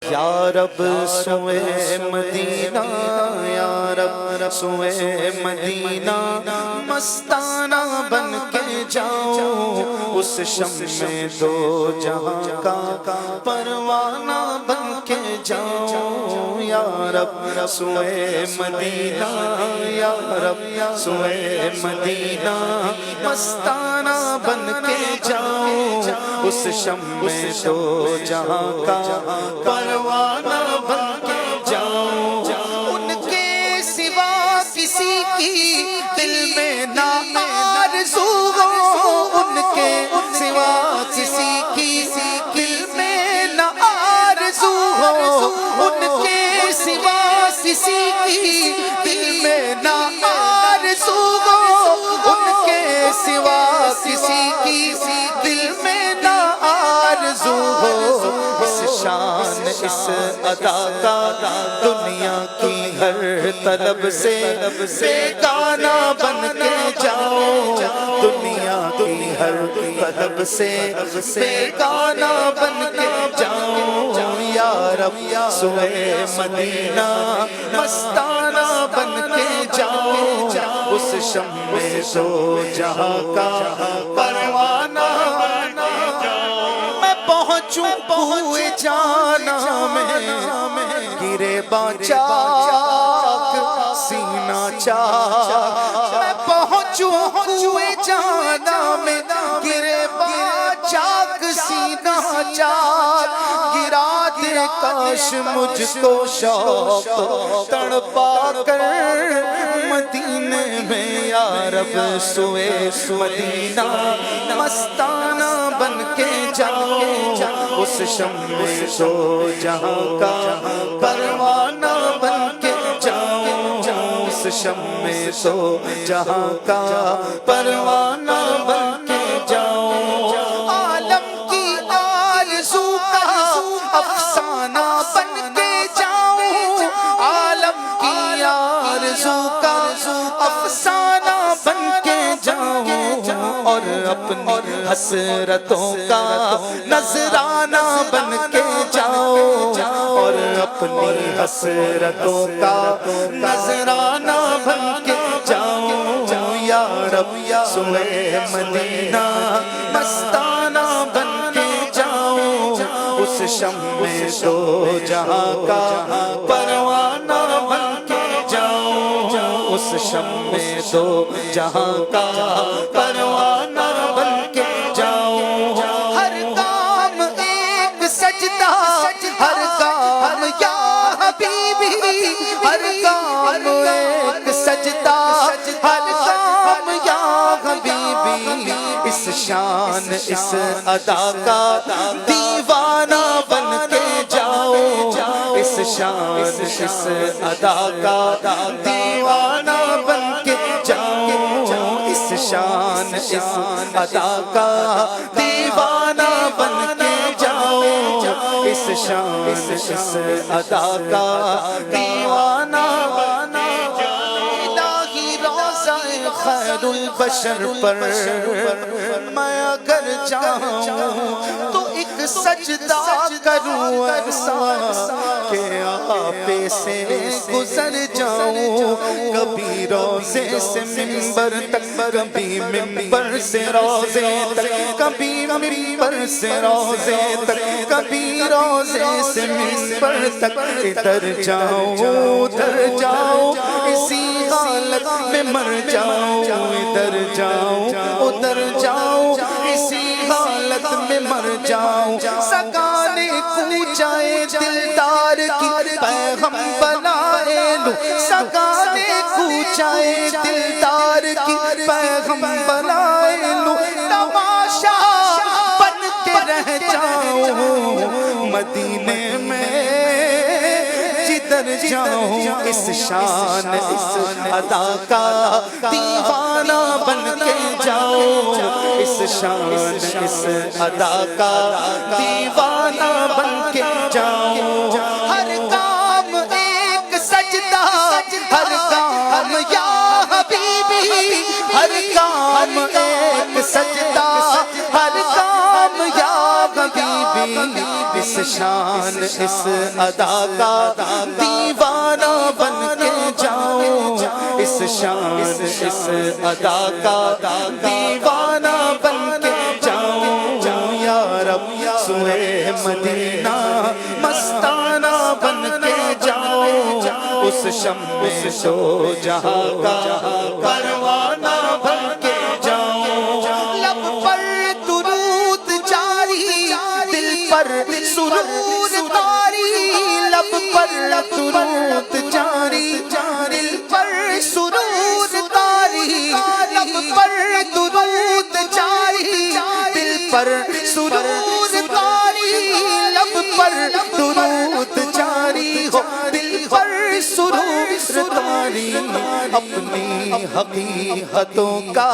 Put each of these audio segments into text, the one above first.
یا رب سوئے مدینہ، یا رب سوئے مدینہ، مستانہ بن کے جاؤں اس شمع دو جہاں کا پروانہ بن کے جاؤں۔ یا رب سوئے مدینہ، یا رب سوئے مدینہ، مستانہ بن کے جاؤں اس شمع دو جہاں کا پروانہ بن کے جاؤں۔ ان کے سوا کسی کی دل میں نہ آرزو ہو، ان کے سوا کسی کی دل میں نہ آرزو ہو، ان کے سوا کسی کی دل میں نہ آرزو ہو، ان کے سوا کسی کی دل میں نہ آرزو ہو۔ اس شان اس ادا کا دنیا کی ہر طلب سے بیگانہ بن کے جاؤ، دنیا کی ہر طلب سے بیگانہ بن کے جاؤ۔ یا رب سوئے مدینہ، مستانہ بن کے جاؤ اس شمع دو جہاں کا پروانہ بن کے جاؤ۔ میں پہنچوں ہوئے جانا میں، گرے باچاک سینہ چاک، میں پہنچوں ہوئے جانا میں، گرے باچاک سینہ چاک، گرا دے کاش مجھ کو شوق تڑپا کر مدینے میں۔ یا رب سوئے مدینہ، مستانہ بن کے جاؤ اس شمع دو جہاں کا پروانہ بن کے جاؤ، اس شمع دو جہاں کا پروانہ بن کے جاؤ۔ عالم کی آرزو کا افسانہ بن کے جاؤں، عالم کی آرزو کا افسانہ بن کے جاؤں، اور اپنی حسرتوں کا نذرانہ بن کے جاؤ، اور اپنی حسرتوں کا نذرانہ بن کے جاؤ۔ یا رب سوئے مدینہ، مستانہ بن کے جاؤ اس شمع دو جہاں کا پروانہ بن کے جاؤ، اس شمع دو جہاں کا پروانہ بن کے جاؤ۔ ہر کام ایک سجدہ، ہر کام یا حبیبی، ہر کام ایک سجدہ، ہر کام یا حبیبی، اس شان اس ادا کا دیوانہ بن کے جاؤ، اس شان اس ادا کا دیوانہ بن کے جاؤ، اس شان اس ادا کا دیوانہ بن کے جاؤ، اس شان اس ادا کا دیوانہ بن کے جاؤ۔ الہی روضہ خیر البشر پر میں اگر جاؤں تو ایک سجدہ کروں ایسا کہ آپے سے گزر جاؤں، کبھی روضے سے منبر تک، کبھی منبر سے روضے تک، کبھی منبر سے روضے تک، کبھی روضے سے منبر تک، ادھر جاؤں ادھر جاؤں اسی حالت میں مر جاؤں، ادھر جاؤں ادھر جاؤں اسی حالت میں مر جاؤں۔ سگانے کوچائے دلدار کی پیغم بنائے لوں، سگانے کوچائے دلدار کی پیغم بنائے لوں، تماشا بن کے رہ جاؤں مدینے میں جدھر جاؤں، اس شان اس ادا کا دیوانہ بن کے جاؤ، اس شان اس ادا کا دیوانہ بن کے جاؤ۔ ہر کام ایک سجدہ، ہر کام یا حبیبی، ہر کام ایک سجدہ، ہر کام یا حبیبی، اس شان اس ادا کا دیوانہ بن کے جاؤں، اس شان اس ادا کا دیوانہ بن کے جاؤں، یا رب سوئے مدینہ مستانہ بن کے جاؤں، اس شمع دو جہاں کا پروانہ بن کے جاؤں، لب پر درود جاری دل پر سرور طاری، لب پر درود جاری دل پر سرور طاری، لب پر درود جاری دل پر سرور طاری، لب پر درود جاری ہو دل پر سرور طاری، اپنی حقیقتوں کا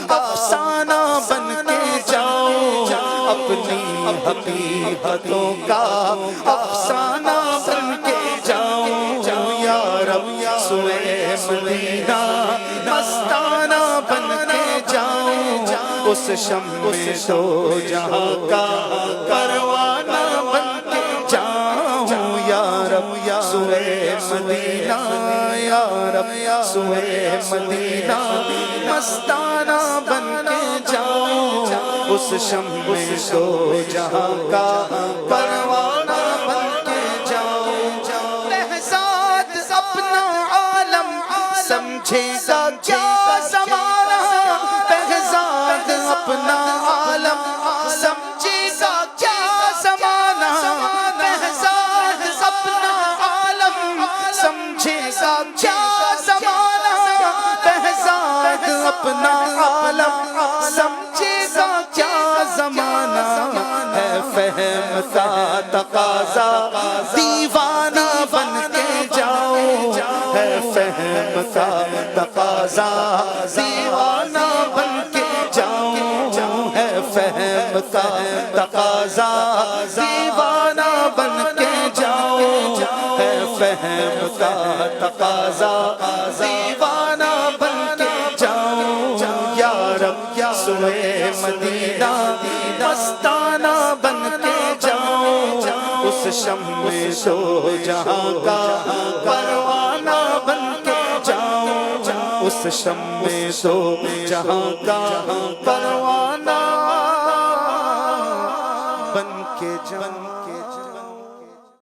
افسانہ بن کے جاؤں، اپنی حقیقتوں کا افسانہ بن کے جاؤں، یا رب سوئے مدینہ مستانہ بن کے جاؤں، اس شمع دو جہاں کا پروانہ بن کے جاؤں، یا رب سوئے مدینہ، یا رب سوئے مدینہ مستانہ بن کے جاؤں، اس شمع دو جہاں کا پروانہ بن کے جاؤں، لحظات اپنا عالم سمجھے گا کیا زمانہ، لحظات اپنا عالم سمجھے گا کیا زمانہ، لحظات اپنا عالم سمجھے گا کیا زمانہ، لحظات اپنا عالم سمجھے گا کیا زمانہ، ہے فہم کا تقاضا دیوانہ بن کے جاؤں، ہے فہم کا تقاضا دیوانہ بن کے جاؤں، ہے فہم کا تقاضا دیوانہ بن کے جاؤں، ہے فہم کا تقاضا دیوانہ بن کے جاؤں، یا رب سوئے مدینہ مستانہ بن کے جاؤں، اس شمع دو جہاں کا پروانہ بن کے جاؤں، اس شمع دو جہاں کا پروانہ بن کے جاؤں۔